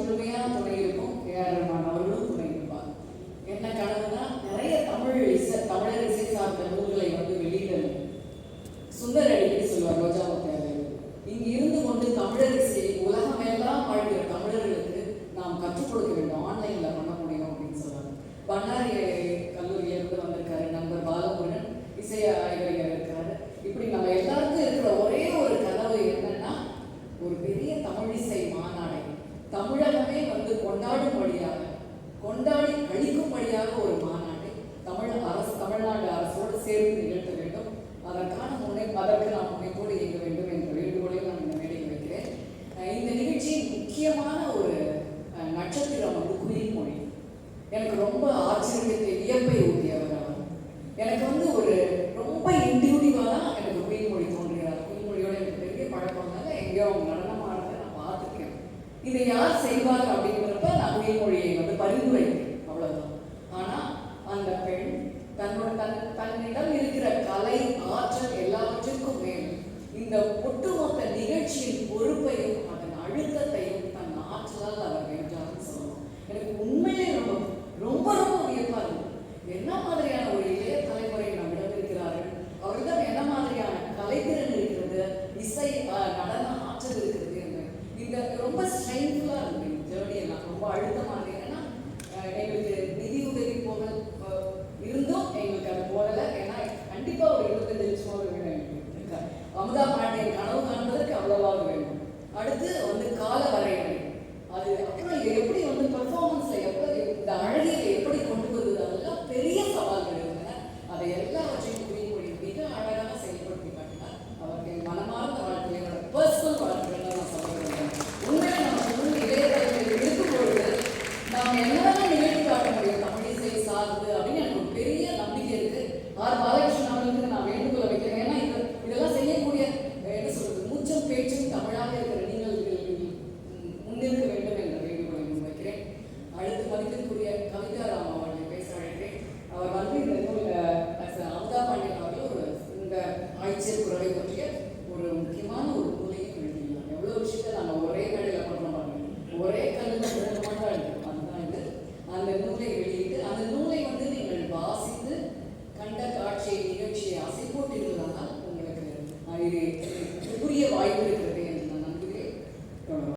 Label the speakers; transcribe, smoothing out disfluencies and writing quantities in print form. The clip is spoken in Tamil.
Speaker 1: முழுமையான துணை இருக்கும். ஏஆர் ரஹ்மான் அவர்களும் துணை இருப்பார். என்ன கனவுனா நிறைய தமிழர் இசை சார்ந்த நூல்களை வெளியிடணும். சுந்தர் அடிக்கடி சொல்லுவார், ரோஜா முத்தையார், இங்கு இருந்து கொண்டு தமிழர் இசையை உலகமெல்லாம் வாழ்கிற தமிழர்களுக்கு நாம் கற்றுக் கொடுக்க வேண்டும், ஆன்லைன்ல பண்ண முடியும் அப்படின்னு சொல்லுவாங்க. பண்ணாரி கல்லூரியிலிருந்து வந்திருக்காரு நண்பர் பாலமுருகன், இசை ஆய்வறிஞர் இருக்காரு. இப்படி நம்ம எல்லாருக்கும் இருக்கிற ஒரே ஒரு கனவு என்னன்னா, ஒரு பெரிய தமிழிசை மாநாடை தமிழகமே கொண்டாடும்படியாக, கொண்டாடி கழிக்கும்படியாக ஒரு மாநாட்டை தமிழ்நாடு அரசோடு சேர்ந்து நிகழ்த்த வேண்டும். அதற்கு நாம் முனைப்போடு இயங்க வேண்டும் என்ற வேண்டுகோளை நான் இந்த மேடையில் வைக்கிறேன். இந்த நிகழ்ச்சியின் முக்கியமான ஒரு நட்சத்திரம் குயில்மொழி. எனக்கு ரொம்ப ஆச்சரியத்தை, வியப்பை ஊட்டியவர் அவர். எனக்கு ஒரு ரொம்ப இன்டியூட்டிவாக தான் எனக்கு குயில்மொழி தோன்றுகிறார். குயில்மொழியோட எனக்கு பெரிய பழக்கம் தாங்க. எங்கேயோ அவங்க நடனம் ஆடுறதை நான் பார்த்துருக்கேன். இதை யார் செய்வார் அப்படிங்கிறப்ப நான் குயில்மொழியை பரிந்துரைக்கிறேன், அவ்வளவுதான். ஆனா அந்த பெண் தன்னிடம் இருக்கிற கலை, ஆற்றல் எல்லாவற்றிற்கும் மேல் இந்த ஒட்டுமொத்த நிகழ்ச்சியின் பொறுப்பையும்